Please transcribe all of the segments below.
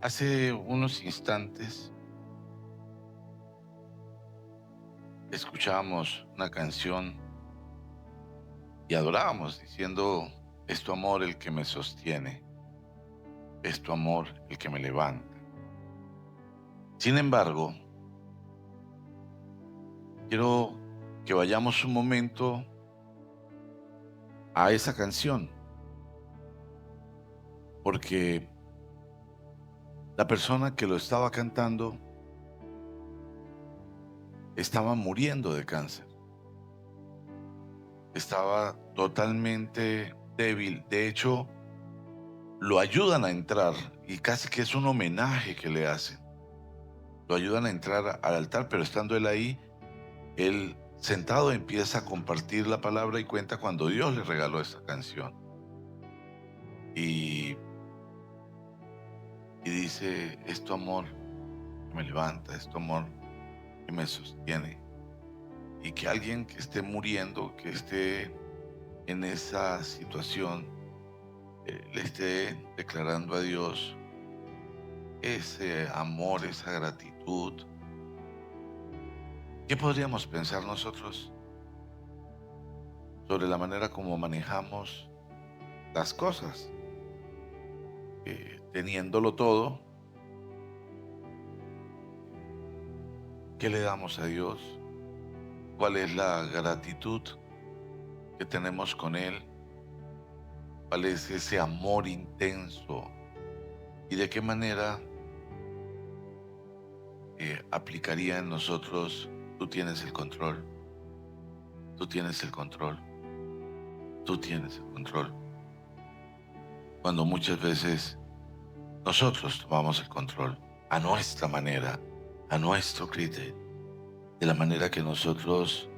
Hace unos instantes escuchábamos una canción y adorábamos diciendo, es tu amor el que me sostiene, es tu amor el que me levanta. Sin embargo, quiero que vayamos un momento a esa canción, porque la persona que lo estaba cantando estaba muriendo de cáncer, estaba totalmente débil. De hecho, lo ayudan a entrar y casi que es un homenaje que le hacen. Lo ayudan a entrar al altar, pero estando él ahí, él sentado empieza a compartir la palabra y cuenta cuando Dios le regaló esta canción. Y, y dice, es tu amor que me levanta, es tu amor que me sostiene. Y que alguien que esté muriendo, que esté en esa situación, le esté declarando a Dios ese amor, esa gratitud. ¿Qué podríamos pensar nosotros sobre la manera como manejamos las cosas? Teniéndolo todo, ¿qué le damos a Dios? ¿Cuál es la gratitud que tenemos con Él? ¿Cuál es ese amor intenso? ¿Y de qué manera aplicaría en nosotros? Tú tienes el control, tú tienes el control, tú tienes el control. Cuando muchas veces nosotros tomamos el control a nuestra manera, a nuestro criterio, de la manera que nosotros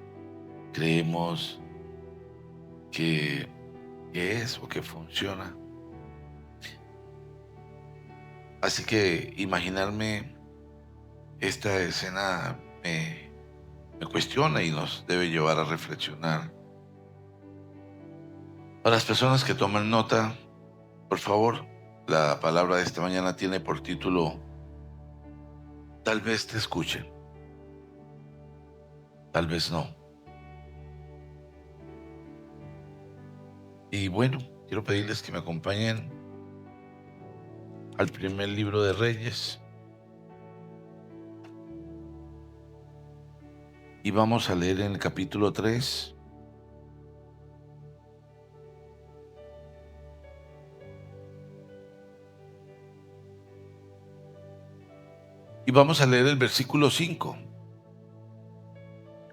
creemos que, que es o que funciona. Así que imaginarme esta escena me cuestiona y nos debe llevar a reflexionar. Para las personas que toman nota, por favor, la palabra de esta mañana tiene por título, tal vez te escuchen, tal vez no. Y bueno, quiero pedirles que me acompañen al primer libro de Reyes y vamos a leer en el capítulo 3 y vamos a leer el versículo 5.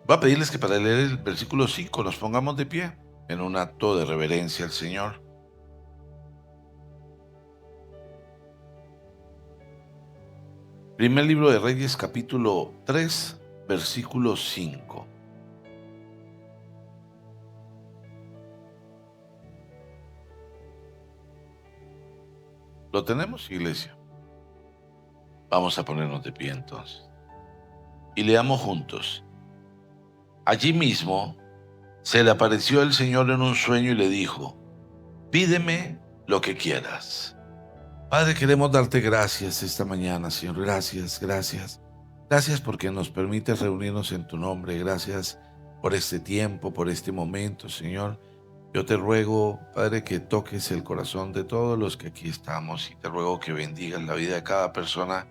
Voy a pedirles que para leer el versículo 5 nos pongamos de pie en un acto de reverencia al Señor. Primer libro de Reyes, capítulo 3, versículo 5. ¿Lo tenemos, iglesia? Vamos a ponernos de pie entonces. Y leamos juntos. Allí mismo se le apareció el Señor en un sueño y le dijo, pídeme lo que quieras. Padre, queremos darte gracias esta mañana, Señor. Gracias, gracias. Gracias porque nos permites reunirnos en tu nombre. Gracias por este tiempo, por este momento, Señor. Yo te ruego, Padre, que toques el corazón de todos los que aquí estamos y te ruego que bendigas la vida de cada persona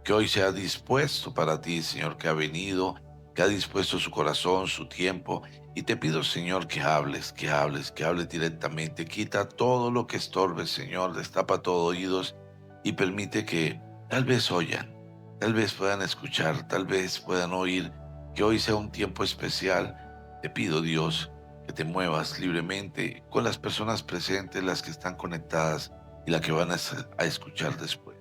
que hoy se ha dispuesto para ti, Señor, que ha venido, que ha dispuesto su corazón, su tiempo. Y te pido, Señor, que hables, que hables, que hables directamente. Quita todo lo que estorbe, Señor, destapa todo oídos y permite que tal vez oyan, tal vez puedan escuchar, tal vez puedan oír, que hoy sea un tiempo especial. Te pido, Dios, que te muevas libremente con las personas presentes, las que están conectadas y las que van a escuchar después.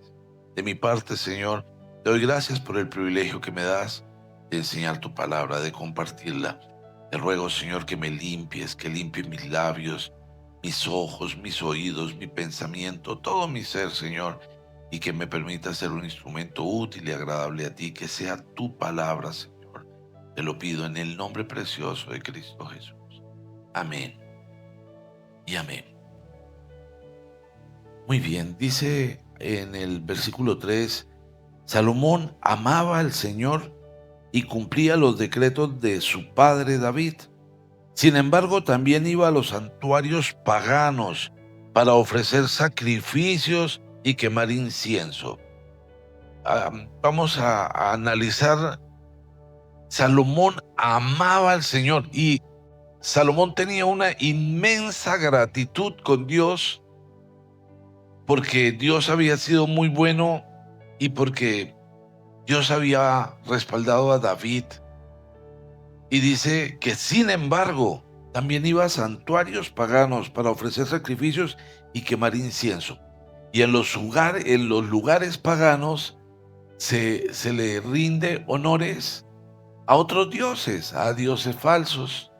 De mi parte, Señor, te doy gracias por el privilegio que me das de enseñar tu palabra, de compartirla. Te ruego, Señor, que me limpies, que limpies mis labios, mis ojos, mis oídos, mi pensamiento, todo mi ser, Señor, y que me permita ser un instrumento útil y agradable a ti, que sea tu palabra, Señor. Te lo pido en el nombre precioso de Cristo Jesús. Amén y amén. Muy bien, dice en el versículo 3, Salomón amaba al Señor y cumplía los decretos de su padre David. Sin embargo, también iba a los santuarios paganos para ofrecer sacrificios y quemar incienso. Vamos a analizar. Salomón amaba al Señor y Salomón tenía una inmensa gratitud con Dios porque Dios había sido muy bueno y porque Dios había respaldado a David. Y dice que sin embargo también iba a santuarios paganos para ofrecer sacrificios y quemar incienso. Y en los lugares paganos se le rinde honores a otros dioses, a dioses falsos.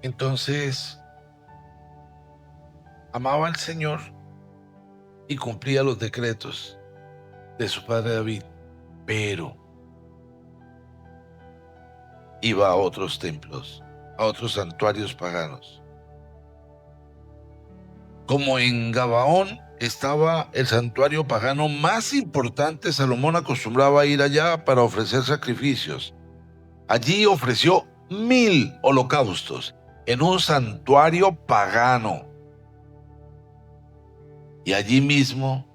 Entonces, amaba al Señor y cumplía los decretos de su padre David, pero iba a otros templos, a otros santuarios paganos. Como en Gabaón estaba el santuario pagano más importante, Salomón acostumbraba a ir allá para ofrecer sacrificios. Allí ofreció 1000 holocaustos en un santuario pagano. Y allí mismo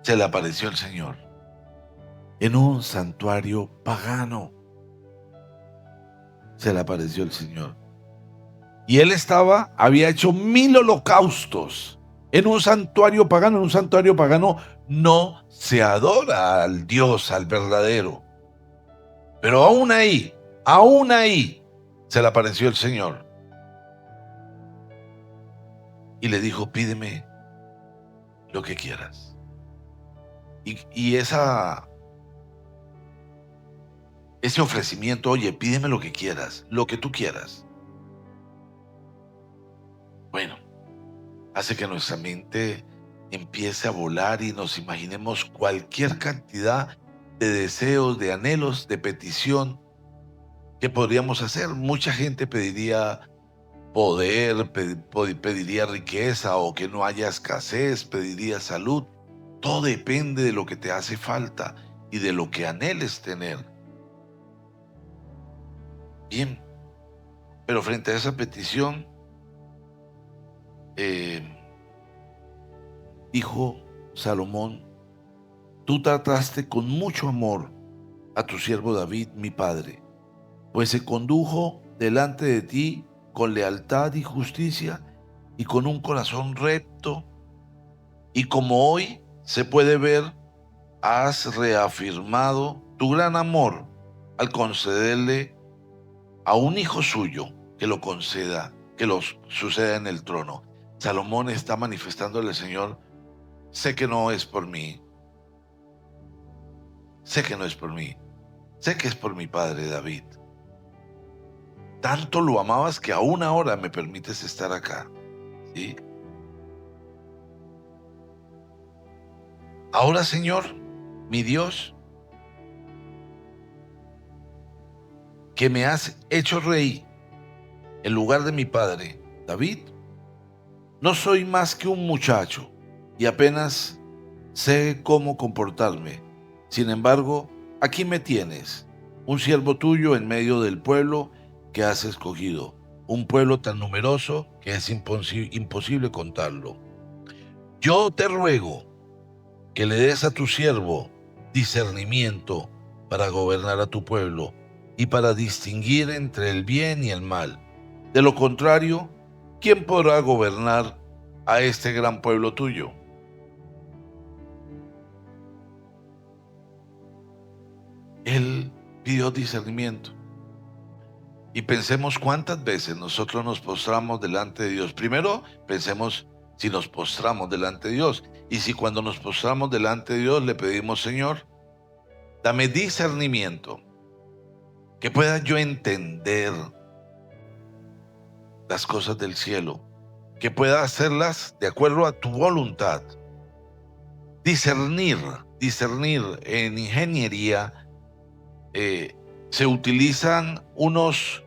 se le apareció el Señor, en un santuario pagano. Se le apareció el Señor. Y él había hecho 1000 holocaustos en un santuario pagano. En un santuario pagano no se adora al Dios, al verdadero. Pero aún ahí, se le apareció el Señor. Y le dijo, pídeme lo que quieras. Y ese ofrecimiento, oye, pídeme lo que quieras, lo que tú quieras. Bueno, hace que nuestra mente empiece a volar y nos imaginemos cualquier cantidad de deseos, de anhelos, de petición que podríamos hacer. Mucha gente pediría poder, pediría riqueza o que no haya escasez, pediría salud. Todo depende de lo que te hace falta y de lo que anheles tener. Bien, pero frente a esa petición, dijo Salomón, tú trataste con mucho amor a tu siervo David, mi padre, pues se condujo delante de ti con lealtad y justicia y con un corazón recto. Y como hoy se puede ver, has reafirmado tu gran amor al concederle a un hijo suyo que lo conceda, que lo suceda en el trono. Salomón está manifestándole al Señor, sé que no es por mí, sé que no es por mí, sé que es por mi padre David. Tanto lo amabas que aún ahora me permites estar acá, ¿sí? Ahora, Señor, mi Dios, que me has hecho rey en lugar de mi padre David, no soy más que un muchacho y apenas sé cómo comportarme. Sin embargo, aquí me tienes, un siervo tuyo en medio del pueblo que has escogido, un pueblo tan numeroso que es imposible contarlo. Yo te ruego que le des a tu siervo discernimiento para gobernar a tu pueblo y para distinguir entre el bien y el mal. De lo contrario, ¿quién podrá gobernar a este gran pueblo tuyo? Él pidió discernimiento. Y pensemos cuántas veces nosotros nos postramos delante de Dios. Primero, pensemos si nos postramos delante de Dios. Y si cuando nos postramos delante de Dios le pedimos, Señor, dame discernimiento, que pueda yo entender las cosas del cielo, que pueda hacerlas de acuerdo a tu voluntad. Discernir en ingeniería, se utilizan unos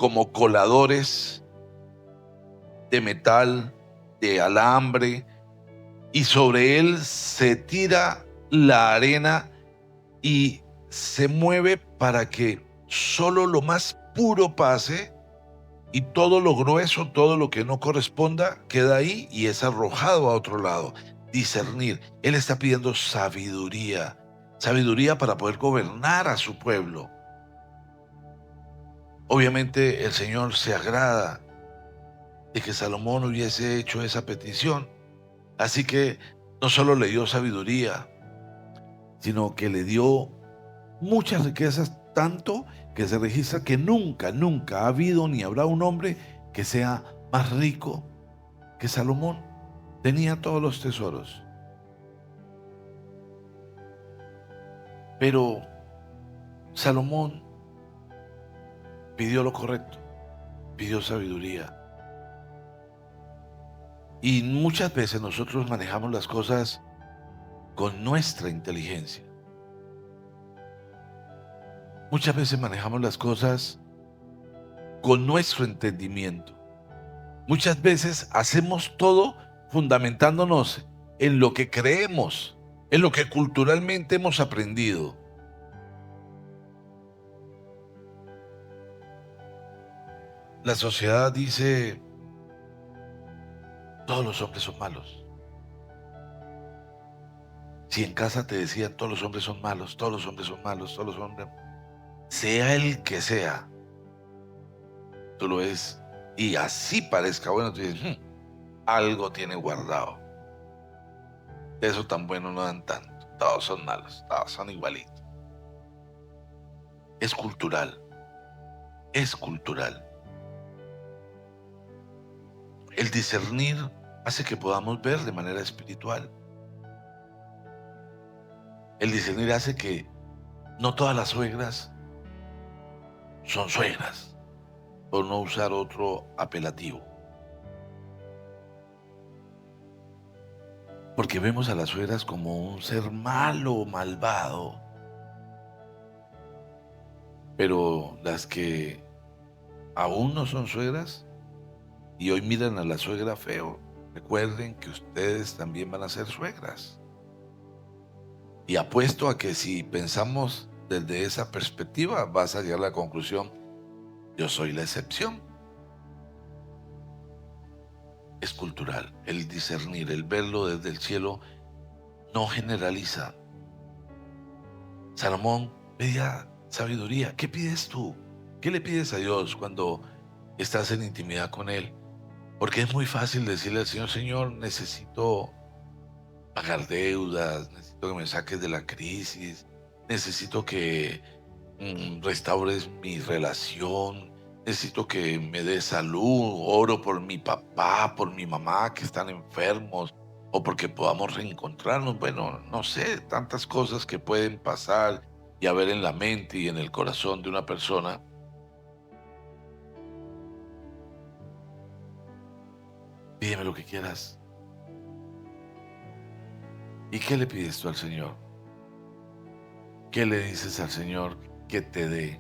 como coladores de metal, de alambre, y sobre él se tira la arena y se mueve para que solo lo más puro pase y todo lo grueso, todo lo que no corresponda, queda ahí y es arrojado a otro lado. Discernir. Él está pidiendo sabiduría. Sabiduría para poder gobernar a su pueblo. Obviamente el Señor se agrada de que Salomón hubiese hecho esa petición. Así que no solo le dio sabiduría, sino que le dio muchas riquezas, tanto que se registra que nunca, nunca ha habido ni habrá un hombre que sea más rico que Salomón. Tenía todos los tesoros. Pero Salomón pidió lo correcto, pidió sabiduría. Y muchas veces nosotros manejamos las cosas con nuestra inteligencia. Muchas veces manejamos las cosas con nuestro entendimiento. Muchas veces hacemos todo fundamentándonos en lo que creemos, en lo que culturalmente hemos aprendido. La sociedad dice, todos los hombres son malos. Si en casa te decían, todos los hombres son malos, todos los hombres son malos, todos los hombres, sea el que sea, tú lo ves y así parezca bueno, tú dices, algo tiene guardado. De eso tan bueno no dan tanto. Todos son malos, todos son igualitos. Es cultural, es cultural. El discernir hace que podamos ver de manera espiritual. El discernir hace que no todas las suegras son suegras, por no usar otro apelativo. Porque vemos a las suegras como un ser malo, malvado. Pero las que aún no son suegras y hoy miran a la suegra feo, recuerden que ustedes también van a ser suegras. Y apuesto a que si pensamos desde esa perspectiva, vas a llegar a la conclusión, yo soy la excepción. Es cultural. El discernir, el verlo desde el cielo, no generaliza. Salomón pedía sabiduría. ¿Qué pides tú? ¿Qué le pides a Dios cuando estás en intimidad con Él? Porque es muy fácil decirle al Señor, Señor, necesito pagar deudas, necesito que me saques de la crisis, necesito que restaures mi relación, necesito que me des salud, oro por mi papá, por mi mamá que están enfermos, o porque podamos reencontrarnos. Bueno, no sé, tantas cosas que pueden pasar y haber en la mente y en el corazón de una persona. Pídeme lo que quieras. ¿Y qué le pides tú al Señor? ¿Qué le dices al Señor que te dé?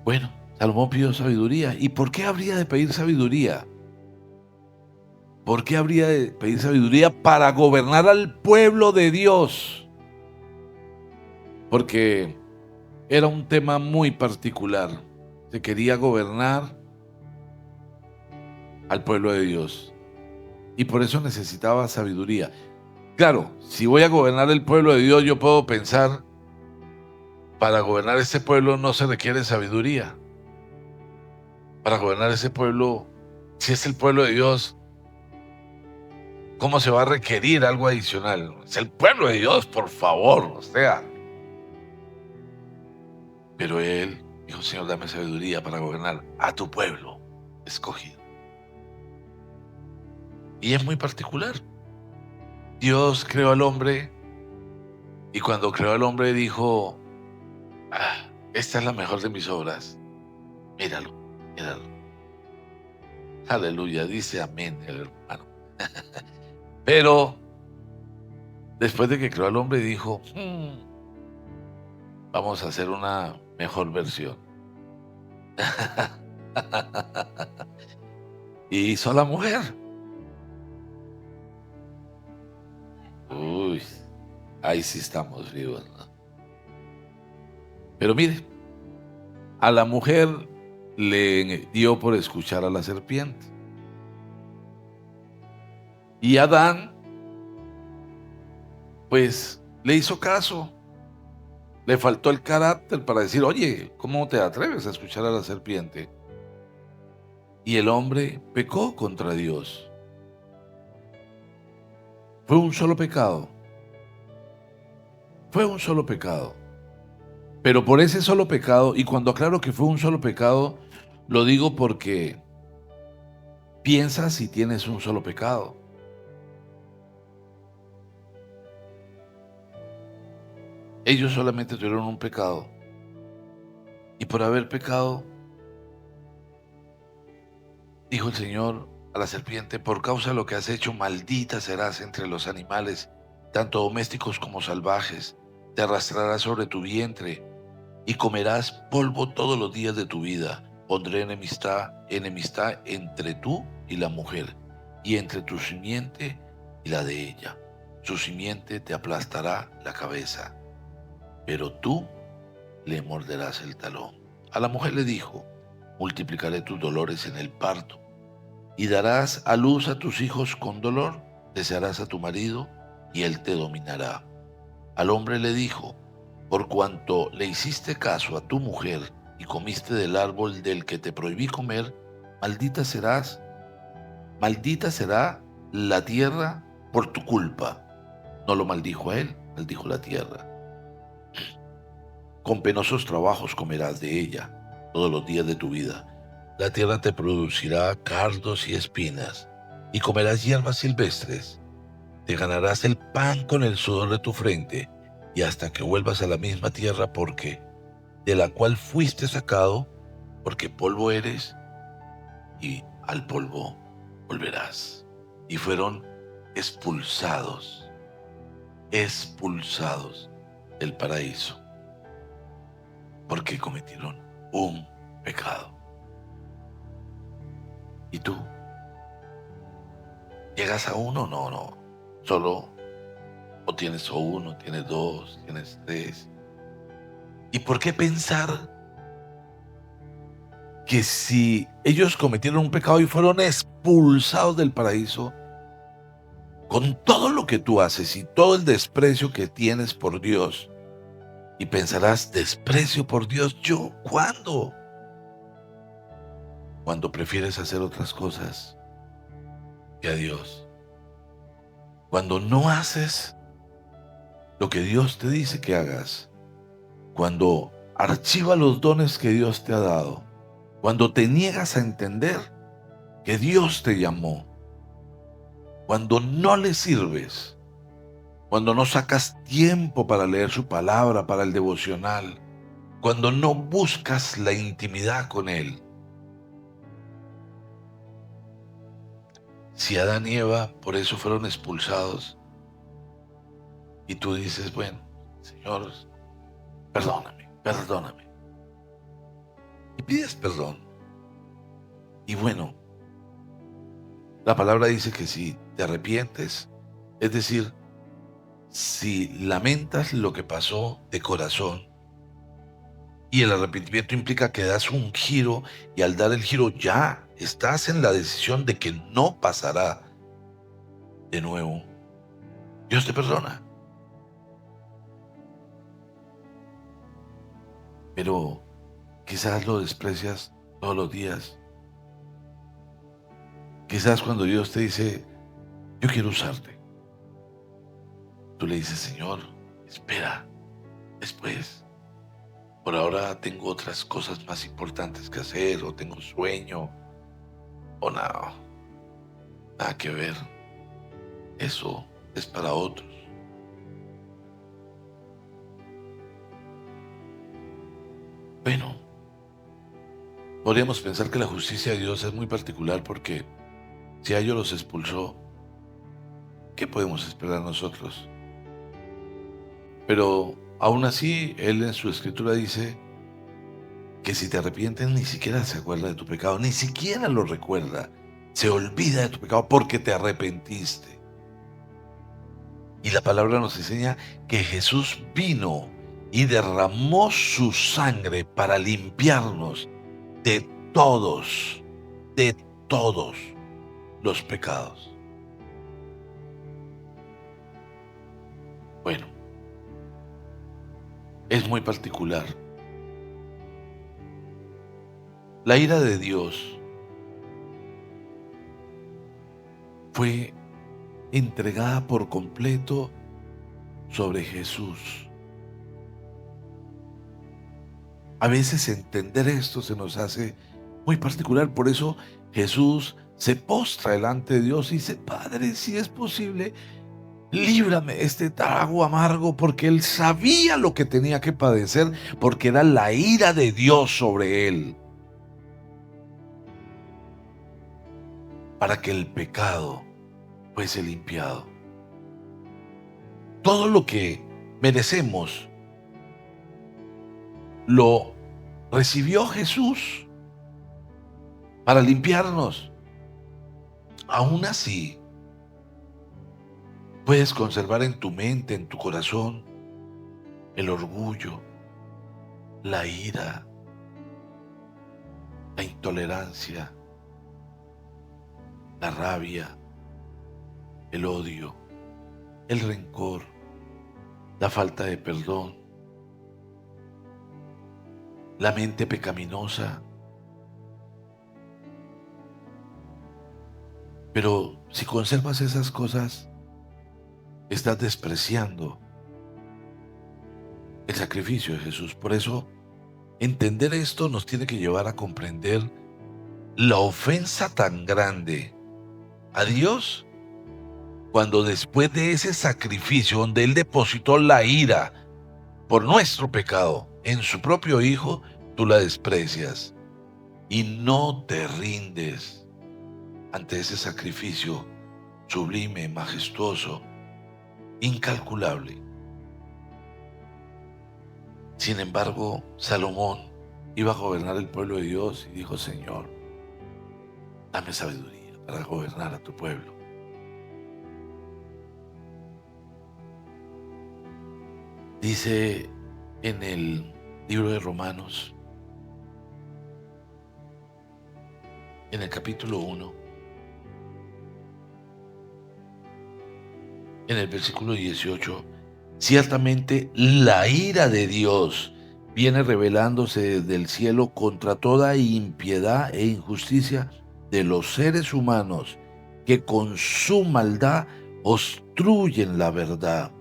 Bueno, Salomón pidió sabiduría. ¿Y por qué habría de pedir sabiduría? ¿Por qué habría de pedir sabiduría? Para gobernar al pueblo de Dios. Porque era un tema muy particular. Se quería gobernar al pueblo de Dios. Y por eso necesitaba sabiduría. Claro, si voy a gobernar el pueblo de Dios, yo puedo pensar, para gobernar este pueblo no se requiere sabiduría. Para gobernar ese pueblo, si es el pueblo de Dios, ¿cómo se va a requerir algo adicional? Es el pueblo de Dios, por favor, o sea. Pero él dijo, Señor, dame sabiduría para gobernar a tu pueblo escogido. Y es muy particular. Dios creó al hombre y cuando creó al hombre dijo, esta es la mejor de mis obras. Míralo, míralo. Aleluya, dice amén el hermano. Pero después de que creó al hombre dijo, vamos a hacer una mejor versión. Y hizo la mujer. Uy, ahí sí estamos vivos, ¿no? Pero mire, a la mujer le dio por escuchar a la serpiente. Y Adán, pues, le hizo caso. Le faltó el carácter para decir, oye, ¿cómo te atreves a escuchar a la serpiente? Y el hombre pecó contra Dios. Fue un solo pecado. Fue un solo pecado. Pero por ese solo pecado, y cuando aclaro que fue un solo pecado, lo digo porque piensa si tienes un solo pecado. Ellos solamente tuvieron un pecado. Y por haber pecado, dijo el Señor a la serpiente, por causa de lo que has hecho, maldita serás entre los animales, tanto domésticos como salvajes. Te arrastrarás sobre tu vientre y comerás polvo todos los días de tu vida. Pondré enemistad entre tú y la mujer, y entre tu simiente y la de ella. Su simiente te aplastará la cabeza, pero tú le morderás el talón. A la mujer le dijo, multiplicaré tus dolores en el parto, y darás a luz a tus hijos con dolor. Desearás a tu marido, y él te dominará. Al hombre le dijo, por cuanto le hiciste caso a tu mujer y comiste del árbol del que te prohibí comer, maldita será la tierra por tu culpa. No lo maldijo a él, maldijo la tierra. Con penosos trabajos comerás de ella todos los días de tu vida. La tierra te producirá cardos y espinas, y comerás hierbas silvestres. Te ganarás el pan con el sudor de tu frente, y hasta que vuelvas a la misma tierra de la cual fuiste sacado, porque polvo eres, y al polvo volverás. Y fueron expulsados del paraíso, porque cometieron un pecado. ¿Y tú? ¿Llegas a uno? No. Solo, o tienes uno, tienes dos, tienes tres. ¿Y por qué pensar que si ellos cometieron un pecado y fueron expulsados del paraíso, con todo lo que tú haces y todo el desprecio que tienes por Dios, y pensarás, desprecio por Dios, ¿yo cuándo? Cuando prefieres hacer otras cosas que a Dios. Cuando no haces lo que Dios te dice que hagas. Cuando archiva los dones que Dios te ha dado. Cuando te niegas a entender que Dios te llamó. Cuando no le sirves. Cuando no sacas tiempo para leer su palabra, para el devocional. Cuando no buscas la intimidad con Él. Si Adán y Eva por eso fueron expulsados, y tú dices, bueno, Señor, perdóname. Y pides perdón. Y bueno, la palabra dice que si te arrepientes, es decir, si lamentas lo que pasó de corazón, y el arrepentimiento implica que das un giro, y al dar el giro ya estás en la decisión de que no pasará de nuevo, Dios te perdona. Pero quizás lo desprecias todos los días. Quizás cuando Dios te dice, yo quiero usarte, tú le dices, Señor, espera, después. Por ahora tengo otras cosas más importantes que hacer, o tengo sueño, o nada que ver. Eso es para otros. Bueno, podríamos pensar que la justicia de Dios es muy particular porque si a ellos los expulsó, ¿qué podemos esperar nosotros? Pero aún así, Él en su escritura dice que si te arrepientes ni siquiera se acuerda de tu pecado, ni siquiera lo recuerda. Se olvida de tu pecado porque te arrepentiste. Y la palabra nos enseña que Jesús vino y derramó su sangre para limpiarnos de todos, de todos los pecados. Bueno, es muy particular. La ira de Dios fue entregada por completo sobre Jesús. A veces entender esto se nos hace muy particular, por eso Jesús se postra delante de Dios y dice: Padre, si es posible, líbrame este trago amargo, porque él sabía lo que tenía que padecer, porque era la ira de Dios sobre él, para que el pecado fuese limpiado. Todo lo que merecemos lo recibió Jesús para limpiarnos. Aún así, puedes conservar en tu mente, en tu corazón, el orgullo, la ira, la intolerancia, la rabia, el odio, el rencor, la falta de perdón, la mente pecaminosa. Pero si conservas esas cosas, estás despreciando el sacrificio de Jesús. Por eso, entender esto nos tiene que llevar a comprender la ofensa tan grande a Dios, cuando después de ese sacrificio donde Él depositó la ira por nuestro pecado en su propio Hijo, tú la desprecias y no te rindes ante ese sacrificio sublime, majestuoso, incalculable. Sin embargo, Salomón iba a gobernar el pueblo de Dios y dijo: Señor, dame sabiduría para gobernar a tu pueblo. Dice en el libro de Romanos, en el capítulo 1, en el versículo 18, ciertamente la ira de Dios viene revelándose desde el cielo contra toda impiedad e injusticia de los seres humanos que con su maldad obstruyen la verdad.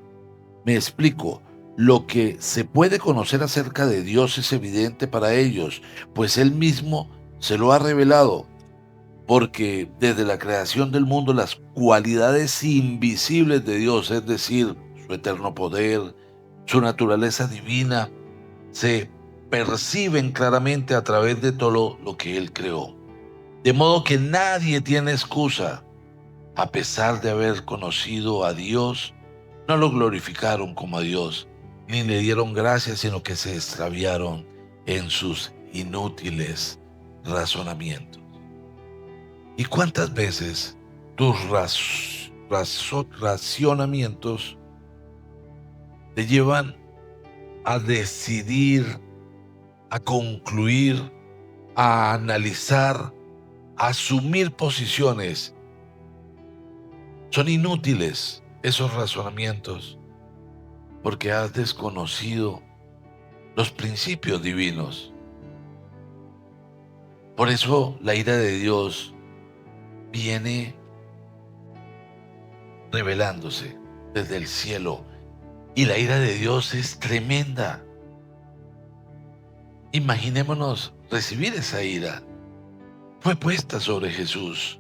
Me explico. Lo que se puede conocer acerca de Dios es evidente para ellos, pues Él mismo se lo ha revelado, porque desde la creación del mundo las cualidades invisibles de Dios, es decir, su eterno poder, su naturaleza divina, se perciben claramente a través de todo lo que Él creó. De modo que nadie tiene excusa. A pesar de haber conocido a Dios, no lo glorificaron como a Dios, ni le dieron gracias, sino que se extraviaron en sus inútiles razonamientos. ¿Y cuántas veces tus racionamientos te llevan a decidir, a concluir, a analizar, a asumir posiciones? Son inútiles esos razonamientos, porque has desconocido los principios divinos. Por eso la ira de Dios viene revelándose desde el cielo, y la ira de Dios es tremenda. Imaginémonos recibir esa ira. Fue puesta sobre Jesús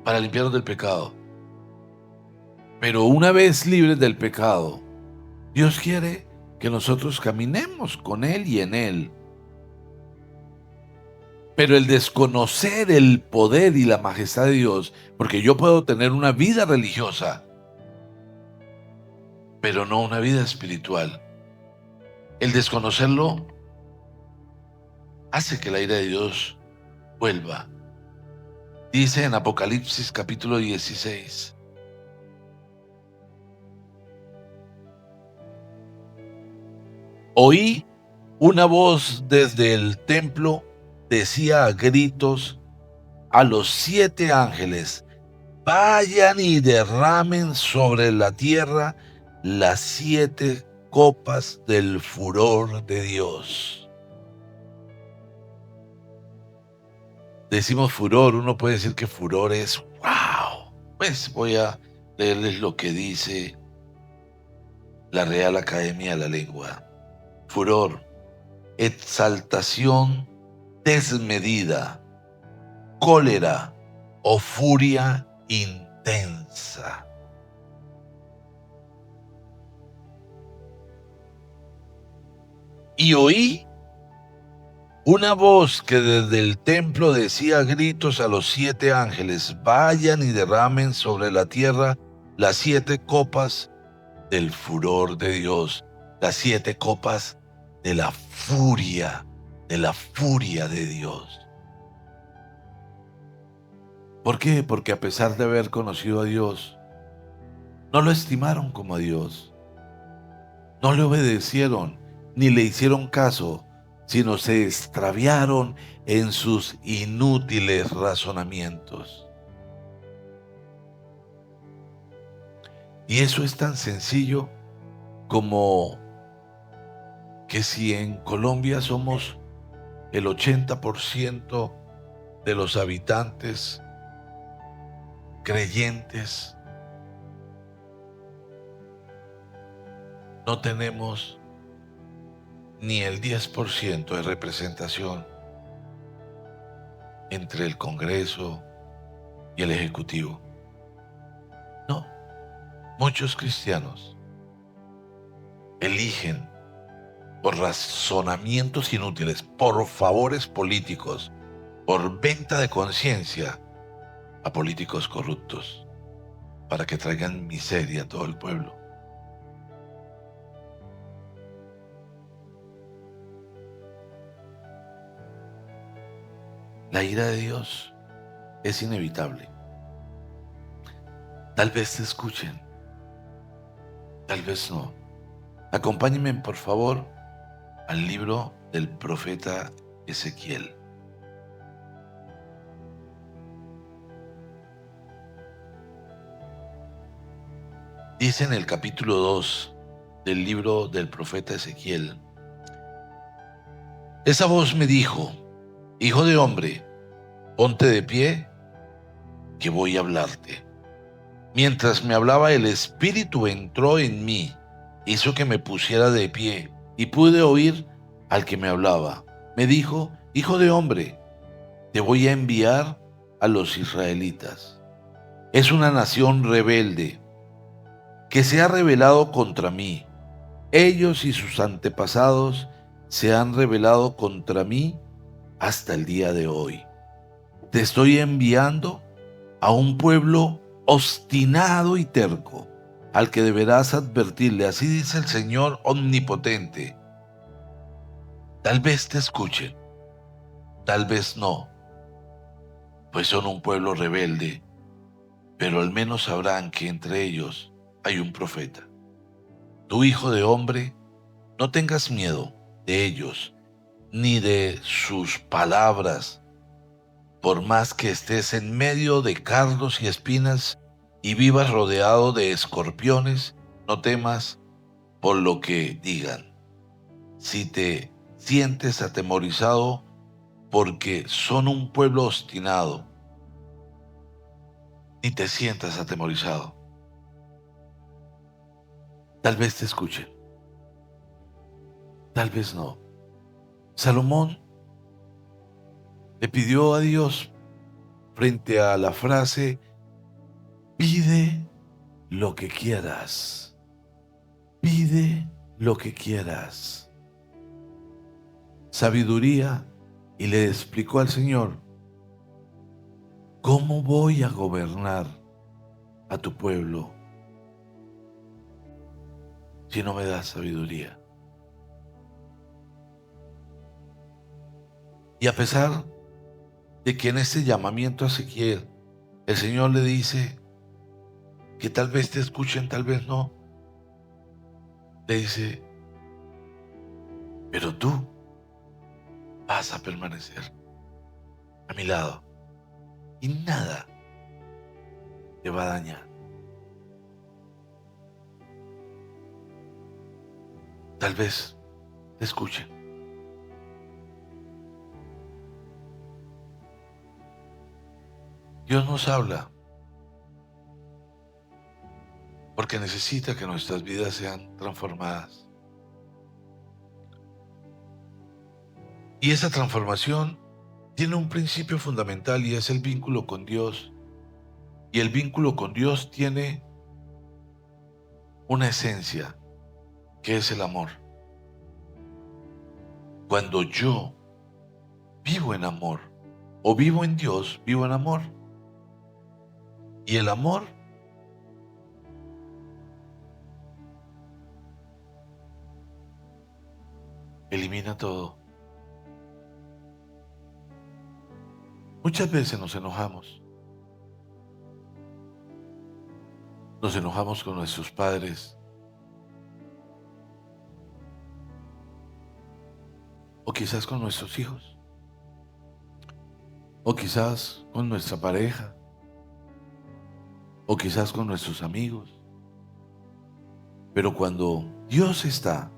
para limpiarnos del pecado. Pero una vez libres del pecado, Dios quiere que nosotros caminemos con Él y en Él. Pero el desconocer el poder y la majestad de Dios, porque yo puedo tener una vida religiosa, pero no una vida espiritual. El desconocerlo hace que la ira de Dios vuelva. Dice en Apocalipsis capítulo 16: oí una voz desde el templo, decía a gritos a los 7 ángeles: vayan y derramen sobre la tierra las 7 copas del furor de Dios. Decimos furor, uno puede decir que furor es wow. Pues voy a leerles lo que dice la Real Academia de la Lengua. Furor: exaltación desmedida, cólera o furia intensa. Y oí una voz que desde el templo decía a gritos a los 7 ángeles: vayan y derramen sobre la tierra las 7 copas del furor de Dios, las 7 copas de la furia de Dios. ¿Por qué? Porque a pesar de haber conocido a Dios, no lo estimaron como a Dios, no le obedecieron ni le hicieron caso, sino se extraviaron en sus inútiles razonamientos. Y eso es tan sencillo como que si en Colombia somos el 80% de los habitantes creyentes, no tenemos ni el 10% de representación entre el Congreso y el Ejecutivo. No, muchos cristianos eligen por razonamientos inútiles, por favores políticos, por venta de conciencia, a políticos corruptos para que traigan miseria a todo el pueblo. La ira de Dios es inevitable. Tal vez te escuchen, tal vez no. Acompáñenme, por favor, al libro del profeta Ezequiel. Dice en el capítulo 2 del libro del profeta Ezequiel: esa voz me dijo: hijo de hombre, ponte de pie, que voy a hablarte. Mientras me hablaba, el Espíritu entró en mí, hizo que me pusiera de pie, y pude oír al que me hablaba. Me dijo: hijo de hombre, te voy a enviar a los israelitas. Es una nación rebelde que se ha rebelado contra mí. Ellos y sus antepasados se han rebelado contra mí hasta el día de hoy. Te estoy enviando a un pueblo obstinado y terco, al que deberás advertirle: así dice el Señor omnipotente. Tal vez te escuchen, tal vez no, pues son un pueblo rebelde, pero al menos sabrán que entre ellos hay un profeta. Tú, hijo de hombre, no tengas miedo de ellos, ni de sus palabras. Por más que estés en medio de cardos y espinas y vivas rodeado de escorpiones, no temas por lo que digan. Si te sientes atemorizado porque son un pueblo obstinado, ni te sientas atemorizado. Tal vez te escuchen, tal vez no. Salomón le pidió a Dios frente a la frase: pide lo que quieras, pide lo que quieras. Sabiduría, y le explicó al Señor: ¿cómo voy a gobernar a tu pueblo si no me das sabiduría? Y a pesar de que en este llamamiento a Ezequiel, el Señor le dice que tal vez te escuchen, tal vez no, le dice, pero tú vas a permanecer a mi lado y nada te va a dañar. Tal vez te escuchen. Dios nos habla porque necesita que nuestras vidas sean transformadas. Y esa transformación tiene un principio fundamental y es el vínculo con Dios. Y el vínculo con Dios tiene una esencia, que es el amor. Cuando yo vivo en amor o vivo en Dios, vivo en amor. Y el amor elimina todo. Muchas veces nos enojamos. Nos enojamos con nuestros padres o quizás con nuestros hijos o quizás con nuestra pareja o quizás con nuestros amigos. Pero cuando Dios está,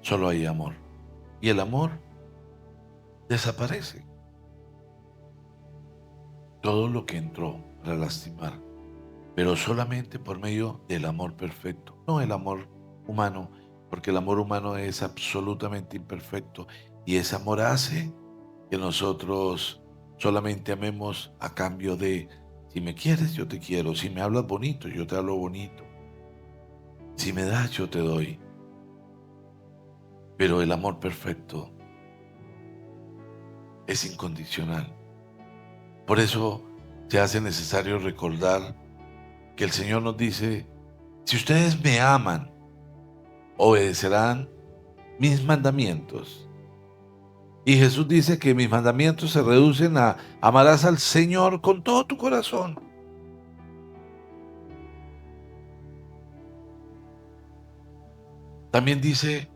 solo hay amor. Y el amor desaparece. Todo lo que entró para lastimar, pero solamente por medio del amor perfecto, no el amor humano, porque el amor humano es absolutamente imperfecto y ese amor hace que nosotros solamente amemos a cambio de, si me quieres, yo te quiero, si me hablas bonito, yo te hablo bonito, si me das, yo te doy. Pero el amor perfecto es incondicional. Por eso se hace necesario recordar que el Señor nos dice, si ustedes me aman, obedecerán mis mandamientos. Y Jesús dice que mis mandamientos se reducen a amarás al Señor con todo tu corazón. También dice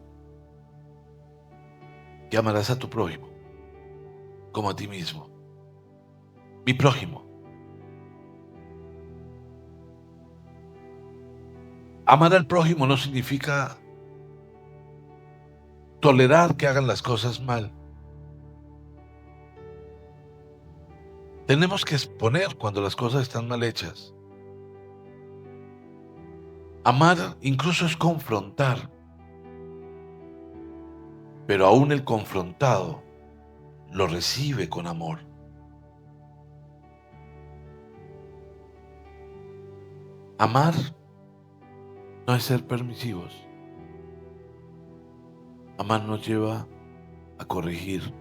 que amarás a tu prójimo como a ti mismo. Mi prójimo. Amar al prójimo no significa tolerar que hagan las cosas mal. Tenemos que exponer cuando las cosas están mal hechas. Amar incluso es confrontar, pero aún el confrontado lo recibe con amor. Amar no es ser permisivos. Amar nos lleva a corregir.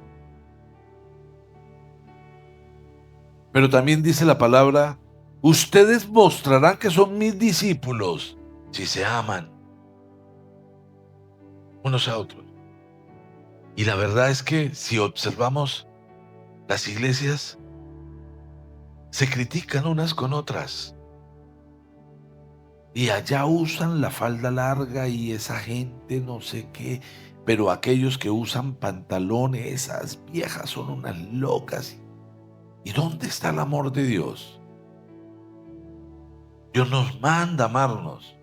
Pero también dice la palabra, ustedes mostrarán que son mis discípulos si se aman unos a otros. Y la verdad es que si observamos, las iglesias se critican unas con otras. Y allá usan la falda larga y esa gente no sé qué, pero aquellos que usan pantalones, esas viejas son unas locas. ¿Y dónde está el amor de Dios? Dios nos manda a amarnos,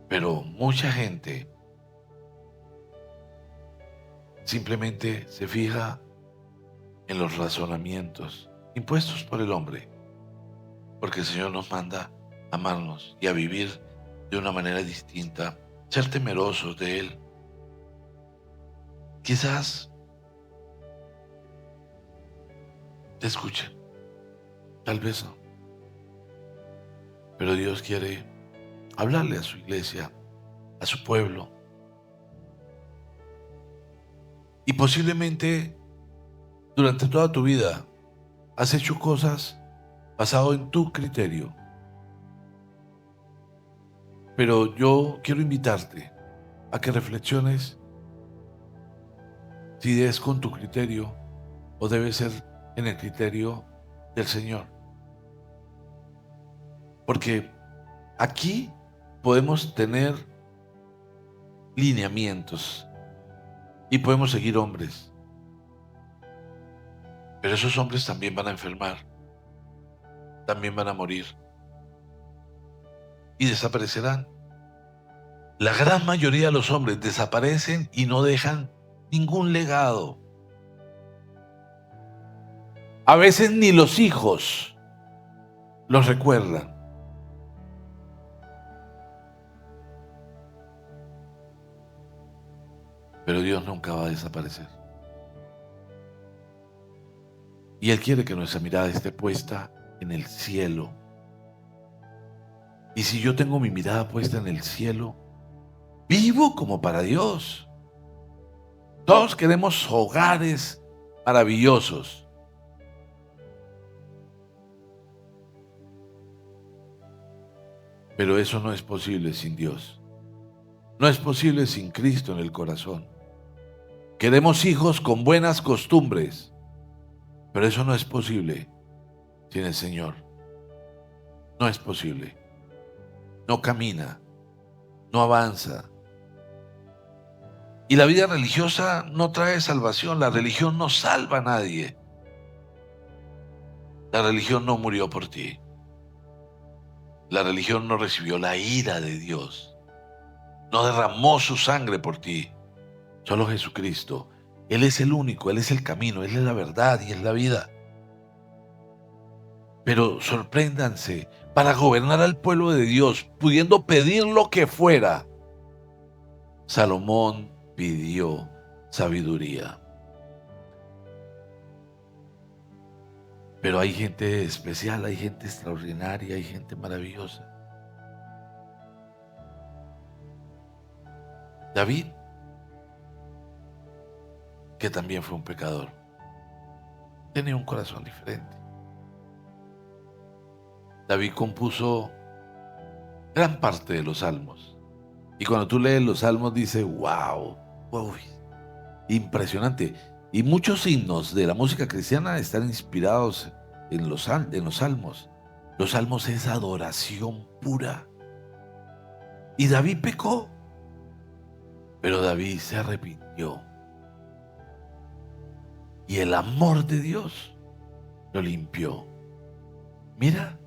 pero mucha gente simplemente se fija en los razonamientos impuestos por el hombre, porque el Señor nos manda a amarnos y a vivir de una manera distinta, ser temerosos de Él. Quizás te escuchen, tal vez no, pero Dios quiere hablarle a su iglesia, a su pueblo, y posiblemente durante toda tu vida has hecho cosas basado en tu criterio. Pero yo quiero invitarte a que reflexiones si es con tu criterio o debe ser en el criterio del Señor. Porque aquí podemos tener lineamientos y podemos seguir hombres, pero esos hombres también van a enfermar, también van a morir y desaparecerán. La gran mayoría de los hombres desaparecen y no dejan ningún legado. A veces ni los hijos los recuerdan. Pero Dios nunca va a desaparecer. Y Él quiere que nuestra mirada esté puesta en el cielo. Y si yo tengo mi mirada puesta en el cielo, vivo como para Dios. Todos queremos hogares maravillosos. Pero eso no es posible sin Dios. No es posible sin Cristo en el corazón. Queremos hijos con buenas costumbres, pero eso no es posible sin el Señor. No es posible. No camina, no avanza. Y la vida religiosa no trae salvación. La religión no salva a nadie. La religión no murió por ti. La religión no recibió la ira de Dios. No derramó su sangre por ti. Solo Jesucristo. Él es el único, Él es el camino, Él es la verdad y es la vida. Pero sorpréndanse, para gobernar al pueblo de Dios, pudiendo pedir lo que fuera, Salomón pidió sabiduría. Pero hay gente especial, hay gente extraordinaria, hay gente maravillosa. David, que también fue un pecador, tenía un corazón diferente. David compuso gran parte de los salmos. Y cuando tú lees los salmos dice, wow, impresionante. Y muchos himnos de la música cristiana están inspirados en los salmos. Los salmos es adoración pura. Y David pecó, pero David se arrepintió. Y el amor de Dios lo limpió. Mira,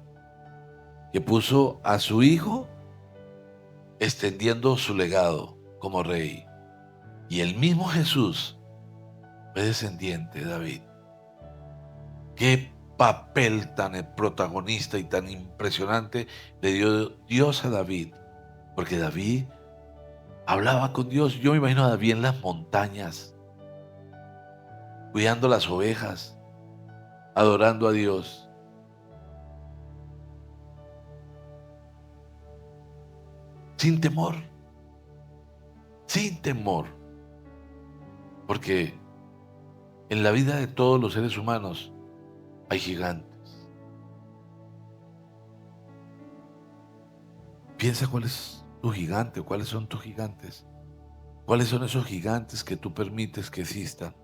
que puso a su hijo extendiendo su legado como rey. Y el mismo Jesús fue descendiente de David. Qué papel tan protagonista y tan impresionante le dio Dios a David. Porque David hablaba con Dios. Yo me imagino a David en las montañas, cuidando las ovejas, adorando a Dios. Sin temor. Sin temor. Porque en la vida de todos los seres humanos hay gigantes. Piensa cuál es tu gigante, cuáles son tus gigantes. ¿Cuáles son esos gigantes que tú permites que existan?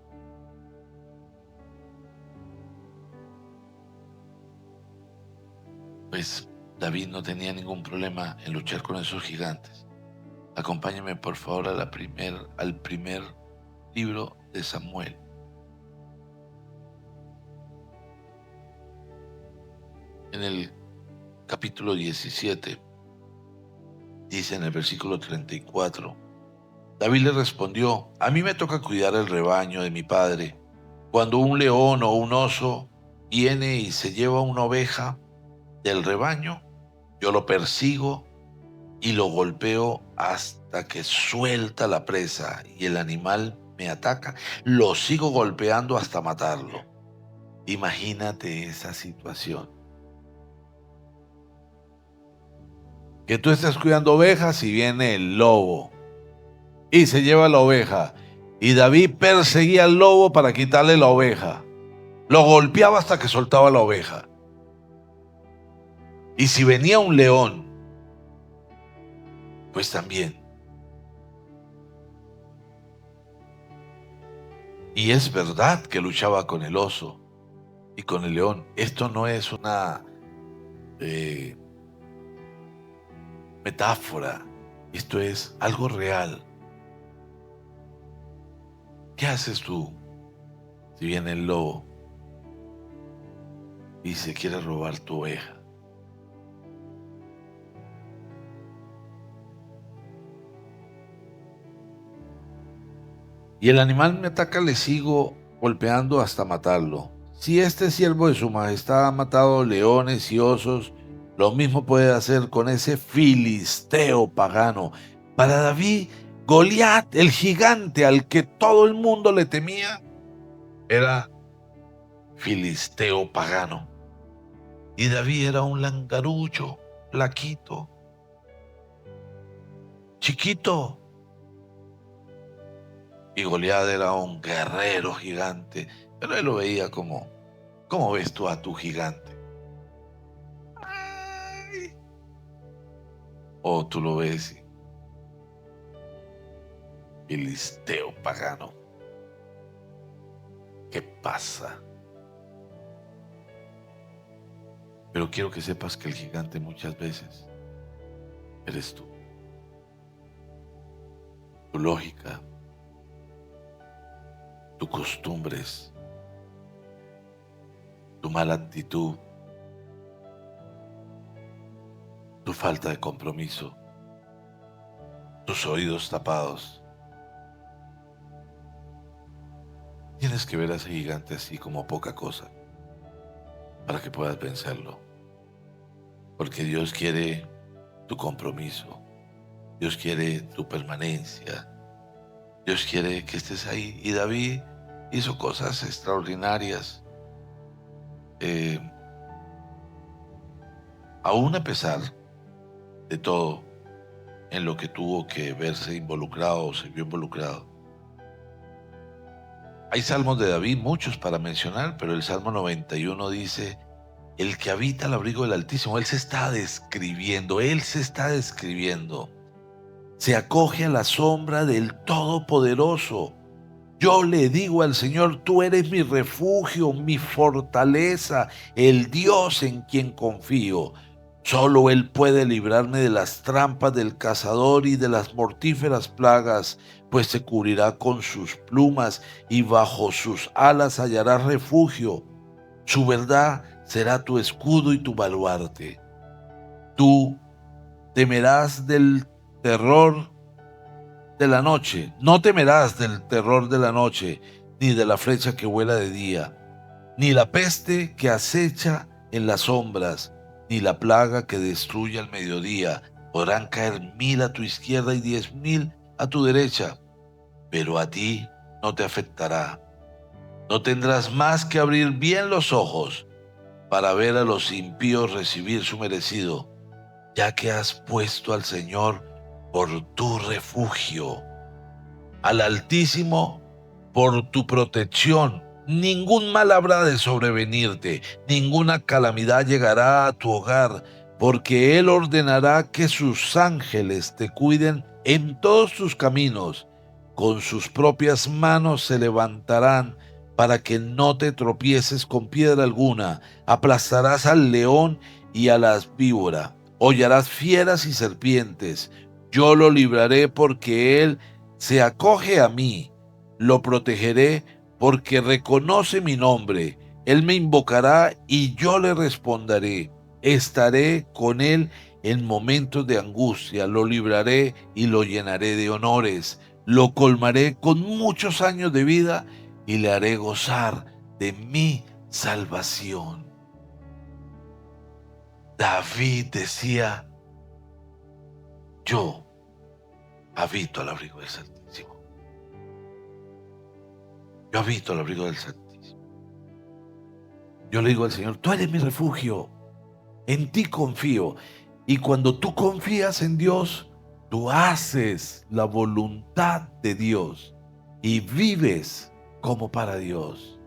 Pues David no tenía ningún problema en luchar con esos gigantes. Acompáñame por favor al primer libro de Samuel. En el capítulo 17, dice en el versículo 34, David le respondió, a mí me toca cuidar el rebaño de mi padre. Cuando un león o un oso viene y se lleva una oveja del rebaño, yo lo persigo y lo golpeo hasta que suelta la presa y el animal me ataca. Lo sigo golpeando hasta matarlo. Imagínate esa situación. Que tú estés cuidando ovejas y viene el lobo y se lleva la oveja. Y David perseguía al lobo para quitarle la oveja. Lo golpeaba hasta que soltaba la oveja. Y si venía un león, pues también. Y es verdad que luchaba con el oso y con el león. Esto no es una eh, metáfora, esto es algo real. ¿Qué haces tú si viene el lobo y se quiere robar tu oveja? Y el animal me ataca, le sigo golpeando hasta matarlo. Si este siervo de su majestad ha matado leones y osos, lo mismo puede hacer con ese filisteo pagano. Para David, Goliat, el gigante al que todo el mundo le temía, era filisteo pagano. Y David era un langarucho, flaquito, chiquito. Y Goliat era un guerrero gigante. Pero él lo veía como, ¿cómo ves tú a tu gigante? Ay. O tú lo ves y filisteo pagano. ¿Qué pasa? Pero quiero que sepas que el gigante muchas veces eres tú. Tu lógica, tus costumbres, tu mala actitud, tu falta de compromiso, tus oídos tapados. Tienes que ver a ese gigante así como poca cosa para que puedas vencerlo. Porque Dios quiere tu compromiso. Dios quiere tu permanencia. Dios quiere que estés ahí. Y David hizo cosas extraordinarias. Eh, Aún a pesar de todo en lo que tuvo que verse involucrado o se vio involucrado. Hay salmos de David, muchos para mencionar, pero el Salmo 91 dice, el que habita al abrigo del Altísimo, él se está describiendo, se acoge a la sombra del Todopoderoso. Yo le digo al Señor, tú eres mi refugio, mi fortaleza, el Dios en quien confío. Solo Él puede librarme de las trampas del cazador y de las mortíferas plagas, pues se cubrirá con sus plumas y bajo sus alas hallará refugio. Su verdad será tu escudo y tu baluarte. Tú temerás del terror de la noche, no temerás del terror de la noche, ni de la flecha que vuela de día, ni la peste que acecha en las sombras, ni la plaga que destruye al mediodía. Podrán caer 1000 a tu izquierda y 10.000 a tu derecha, pero a ti no te afectará. No tendrás más que abrir bien los ojos para ver a los impíos recibir su merecido, ya que has puesto al Señor por tu refugio, al Altísimo por tu protección. Ningún mal habrá de sobrevenirte, ninguna calamidad llegará a tu hogar, porque Él ordenará que sus ángeles te cuiden en todos tus caminos. Con sus propias manos se levantarán para que no te tropieces con piedra alguna. Aplastarás al león y a la víbora, hollarás fieras y serpientes. Yo lo libraré porque Él se acoge a mí, lo protegeré porque reconoce mi nombre. Él me invocará y yo le responderé. Estaré con él en momentos de angustia, lo libraré y lo llenaré de honores. Lo colmaré con muchos años de vida y le haré gozar de mi salvación. David decía, yo habito al abrigo del Santísimo. Yo habito al abrigo del Santísimo. Yo le digo al Señor, tú eres mi refugio, en ti confío. Y cuando tú confías en Dios, tú haces la voluntad de Dios y vives como para Dios.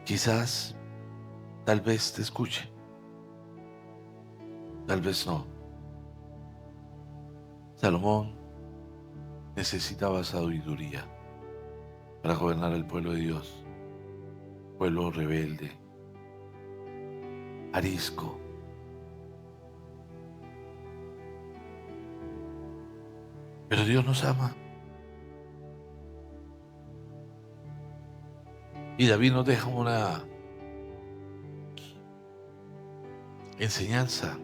Quizás, tal vez te escuche, tal vez no. Salomón necesitaba sabiduría para gobernar el pueblo de Dios, pueblo rebelde, arisco. Pero Dios nos ama. Y David nos deja una enseñanza,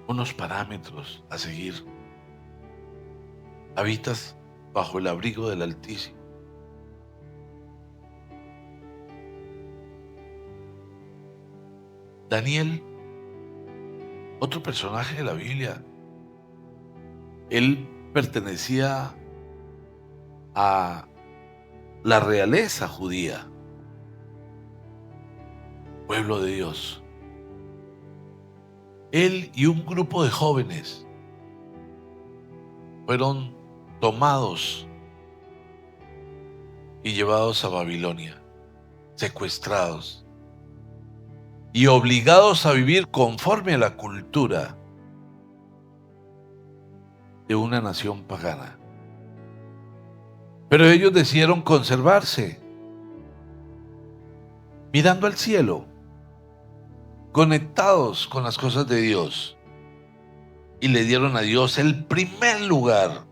unos parámetros a seguir. Habitas bajo el abrigo del Altísimo. Daniel, otro personaje de la Biblia, él pertenecía a la realeza judía, pueblo de Dios. Él y un grupo de jóvenes fueron tomados y llevados a Babilonia, secuestrados y obligados a vivir conforme a la cultura de una nación pagana. Pero ellos decidieron conservarse, mirando al cielo, conectados con las cosas de Dios, y le dieron a Dios el primer lugar,